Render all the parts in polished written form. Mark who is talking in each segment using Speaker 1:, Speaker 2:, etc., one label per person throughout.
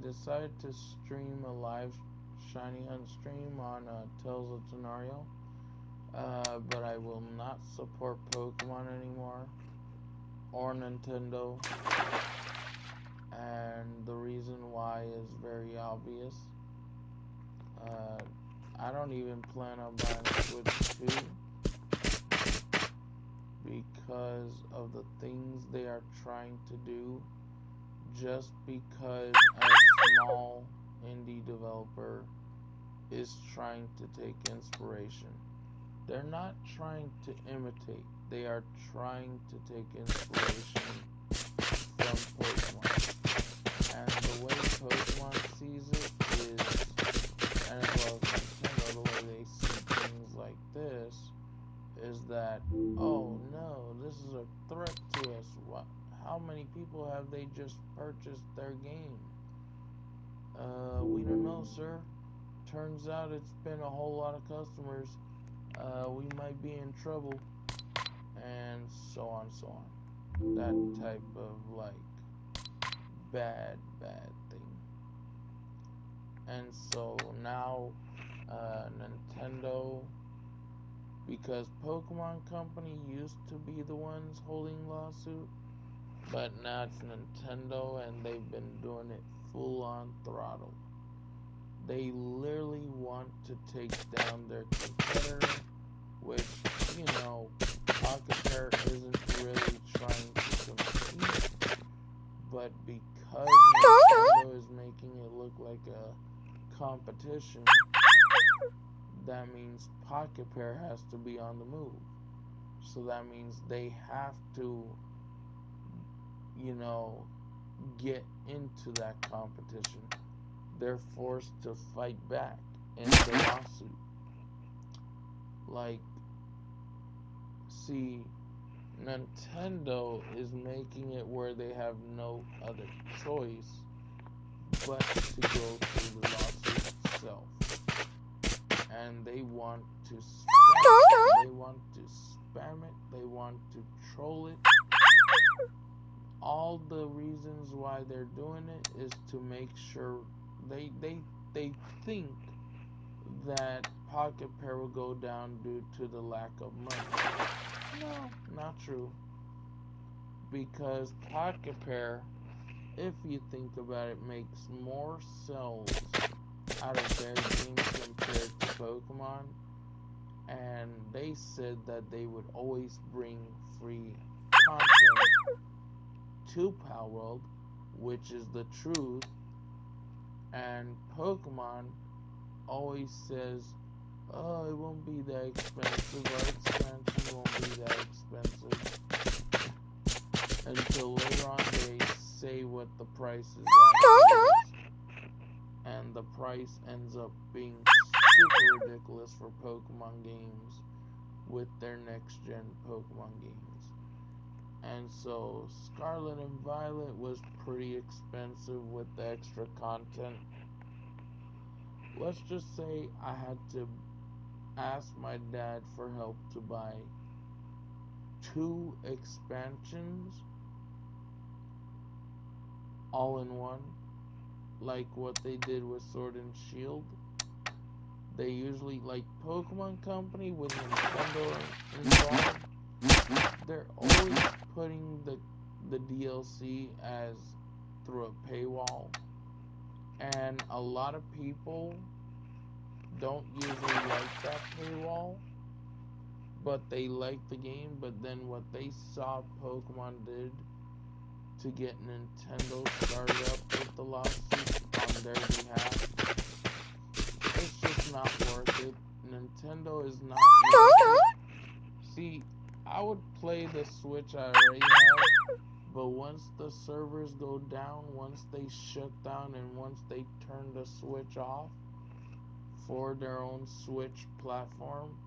Speaker 1: decided to stream a live Shiny Hunt stream on Tales of Tanorio. But I will not support Pokemon anymore or Nintendo. And the reason why is very obvious. I don't even plan on buying Switch 2 because of the things they are trying to do, just because a small indie developer is trying to take inspiration. They're not trying to imitate, they are trying to take inspiration from Pokemon. And the way Pokemon sees it is, and as well as Nintendo, the way they see things like this is that, oh no, this is a threat to us. How many people have they just purchased their game? We don't know, sir. Turns out it's been a whole lot of customers. We might be in trouble. And so on, so on. That type of, like, bad thing. And so now, Nintendo, because Pokemon Company used to be the ones holding lawsuit, but now it's Nintendo and they've been doing it full on throttle. They literally want to take down their competitor, which, you know, Pocket Pair isn't really trying to compete, but because Nintendo is making it look like a competition, that means Pocket Pair has to be on the move. So that means they have to, you know, get into that competition. They're forced to fight back in the lawsuit. Like, see, Nintendo is making it where they have no other choice but to go through the lawsuit itself. And they want to spam it. They want to spam it. They want to troll it. All the reasons why they're doing it is to make sure they think that Pocket Pair will go down due to the lack of money. No, not true. Because Pocket Pair, if you think about it, makes more sales out of their games compared to Pokemon. And they said that they would always bring free content to Palworld, which is the truth. And Pokemon always says, oh, it won't be that expensive, our expansion won't be that expensive. Until later on they say what the price is actually is. And the price ends up being super ridiculous for Pokemon games with their next gen Pokemon games. And so Scarlet and Violet was pretty expensive with the extra content. Let's just say I had to ask my dad for help to buy 2 expansions all in one, like what they did with Sword and Shield. They usually, like Pokemon Company with Nintendo involved, they're always putting the DLC as through a paywall. And a lot of people don't usually like that paywall, but they like the game. But then what they saw Pokemon did to get Nintendo started up with the lawsuit on their behalf, it's just not worth it. Nintendo is not worth it. See, I would play the Switch I already have, but once the servers go down, once they shut down, and once they turn the Switch off for their own Switch platform,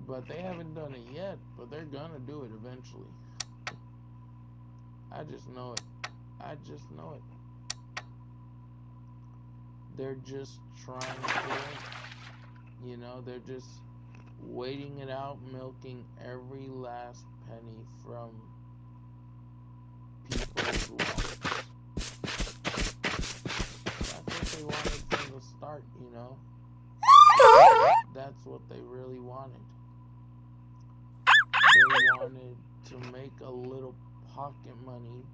Speaker 1: but they haven't done it yet, but they're gonna do it eventually. I just know it. I just know it. They're just trying to wait. You know, they're just waiting it out, milking every last penny from people's wallets. they wanted from the start, you know? That's what they really wanted. They wanted to make a little pocket money,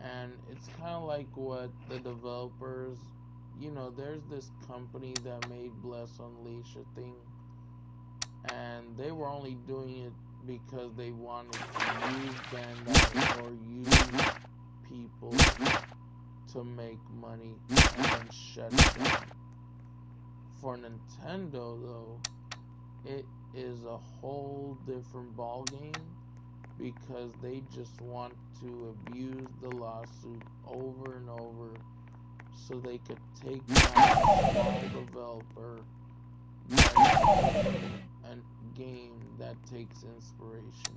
Speaker 1: and it's kind of like what the developers, you know, there's this company that made Bless Unleash a thing, and they were only doing it because they wanted to use Bandai or use people to make money and then shut it down. For Nintendo, though, it is a whole different ballgame because they just want to abuse the lawsuit over and over so they could take down a small developer that is a game that takes inspiration.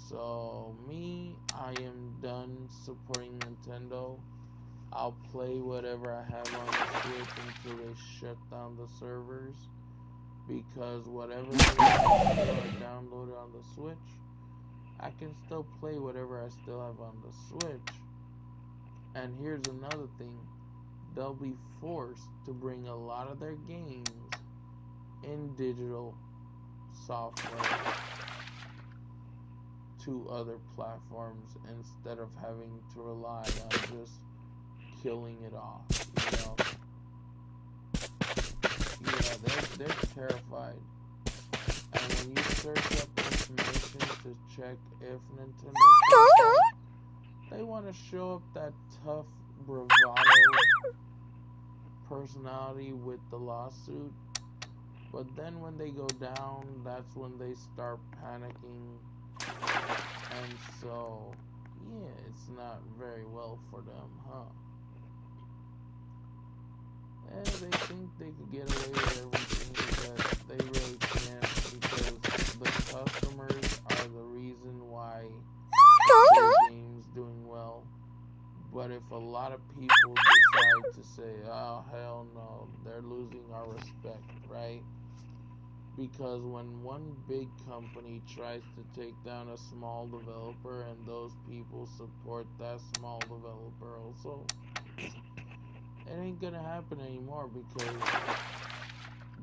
Speaker 1: So, me, I am done supporting Nintendo. I'll play whatever I have on the Switch until they shut down the servers, because whatever games I downloaded on the Switch, I can still play whatever I still have on the Switch. And here's another thing, they'll be forced to bring a lot of their games in digital software to other platforms instead of having to rely on just killing it off, you know? Yeah, they're terrified. And when you search up information to check if Nintendo, they want to show up that tough bravado personality with the lawsuit, but then when they go down, that's when they start panicking, and so, yeah, it's not very well for them, huh? And they think they could get away with everything, but they really can't, because the customers are the reason why their game's doing well. But if a lot of people decide to say, oh, hell no, they're losing our respect, right? Because when one big company tries to take down a small developer and those people support that small developer also, it ain't gonna happen anymore, because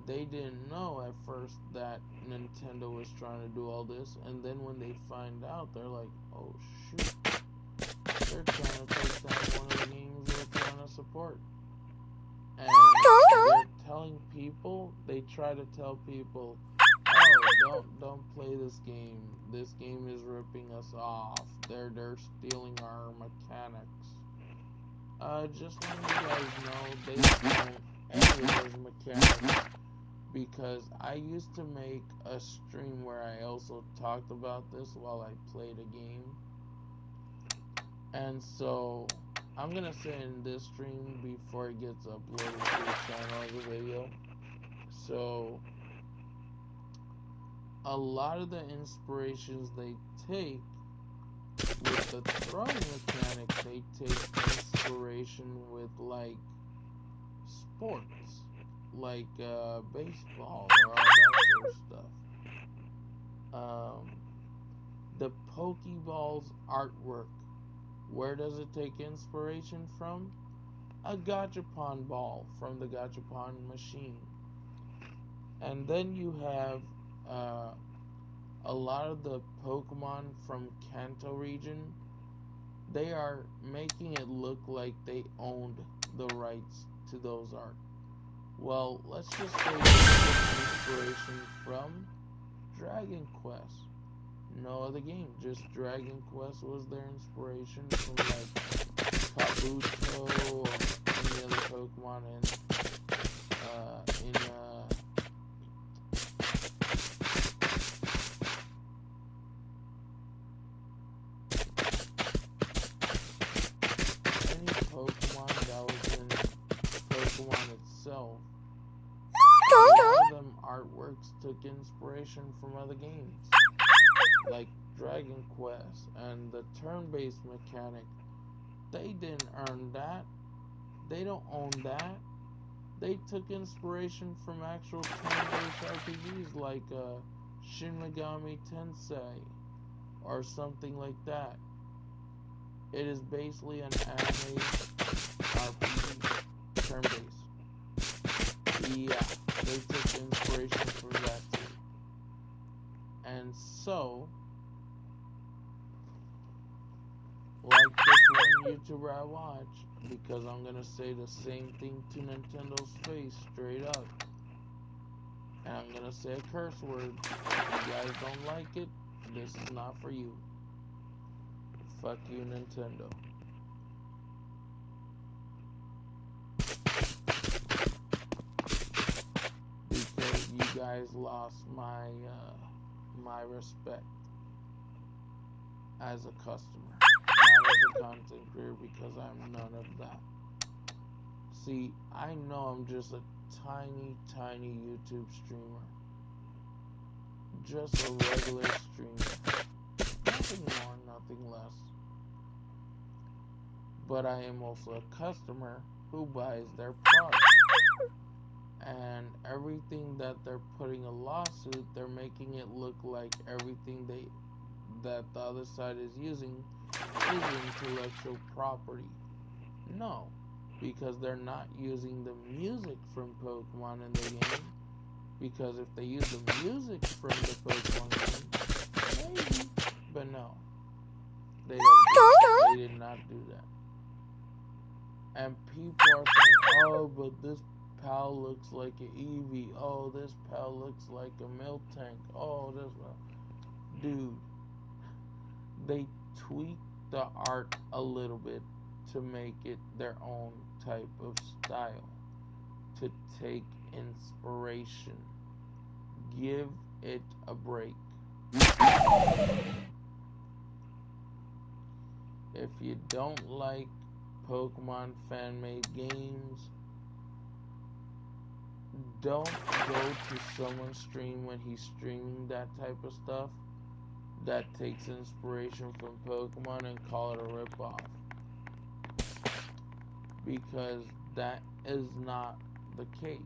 Speaker 1: they didn't know at first that Nintendo was trying to do all this, and then when they find out, they're like, oh shoot, they're trying to take down one of the games we're trying to support. And they're telling people, they try to tell people, oh, don't play this game. This game is ripping us off. They're stealing our mechanics. Just letting you guys know, they don't own any of those mechanics, because I used to make a stream where I also talked about this while I played a game. And so I'm gonna say in this stream before it gets uploaded to the channel as a video. So a lot of the inspirations they take with the throwing mechanic, they take inspiration with like sports, like baseball or all that sort of stuff. The Pokeballs artwork, where does it take inspiration from? A Gachapon ball from the Gachapon machine. And then you have a lot of the Pokemon from Kanto region. They are making it look like they owned the rights to those art. Well, let's just say they took inspiration from Dragon Quest. No other game, just Dragon Quest was their inspiration, from like Kabuto or any other Pokemon in any Pokemon that was in Pokemon itself. A lot of them artworks took inspiration from other games, like Dragon Quest, and the turn-based mechanic. They didn't earn that. They don't own that. They took inspiration from actual turn-based RPGs like Shin Megami Tensei or something like that. It is basically an anime RPG, turn-based. Yeah, they took inspiration from that too. And so, like this one YouTuber I watch, because I'm gonna say the same thing to Nintendo's face straight up. And I'm gonna say a curse word. If you guys don't like it, this is not for you. Fuck you, Nintendo. Because you guys lost my respect as a customer, not as a content creator, because I'm none of that. See, I know I'm just a tiny, tiny YouTube streamer. Just a regular streamer. Nothing more, nothing less. But I am also a customer who buys their product. And everything that they're putting a lawsuit, they're making it look like everything that the other side is using is intellectual property. No, because they're not using the music from Pokemon in the game. Because if they use the music from the Pokemon game, maybe. But no, they did not do that. And people are saying, oh, but this pal looks like an Eevee. Oh, this pal looks like a Miltank. Oh, this one. Dude, they tweak the art a little bit to make it their own type of style. To take inspiration. Give it a break. If you don't like Pokemon fan-made games, don't go to someone's stream when he's streaming that type of stuff that takes inspiration from Pokemon and call it a ripoff. Because that is not the case.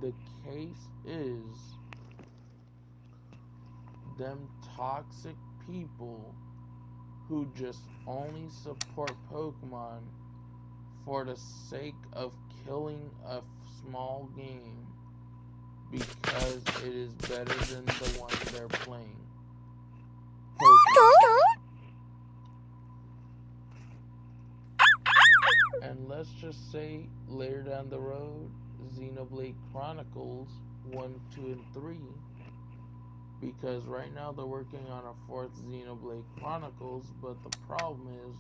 Speaker 1: The case is them toxic people who just only support Pokemon for the sake of killing a small game because it is better than the one they're playing. Pokemon. And let's just say later down the road, Xenoblade Chronicles 1, 2, and 3, because right now they're working on a 4th Xenoblade Chronicles, but the problem is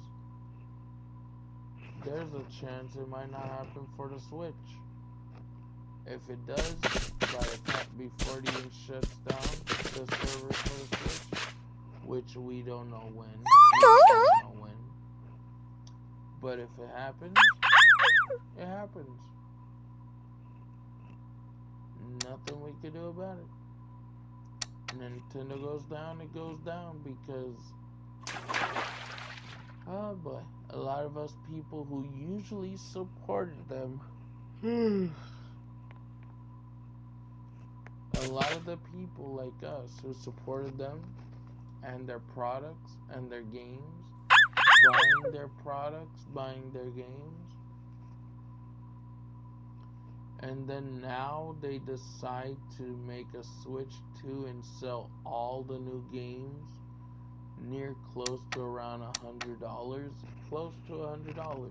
Speaker 1: there's a chance it might not happen for the Switch. If it does, by the time before it even shuts down the servers for the Switch, which we don't know when. But if it happens, it happens. Nothing we can do about it. Nintendo goes down, it goes down because, oh boy, a lot of us people who usually supported them, a lot of the people like us who supported them and their products and their games, buying their products, buying their games, and then now they decide to make a Switch 2 and sell all the new games near close to around $100. Close to $100.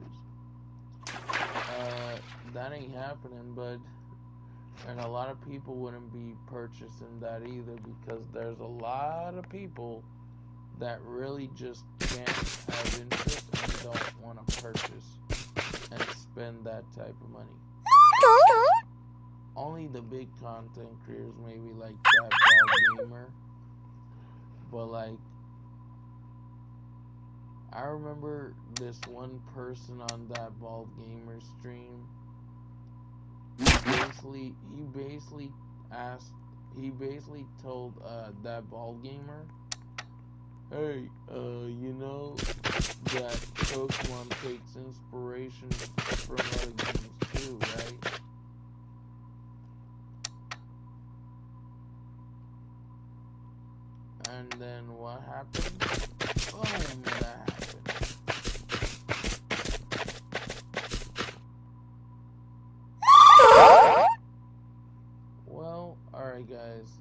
Speaker 1: That ain't happening, but and a lot of people wouldn't be purchasing that either because there's a lot of people that really just can't have interest and don't want to purchase and spend that type of money. Only the big content creators maybe like that Ball Gamer. But like, I remember this one person on that Bald Gamer stream. He basically told that Bald Gamer, hey, you know that Pokemon takes inspiration from other games too, right? And then what happened? Boom, that happened. Well, alright guys.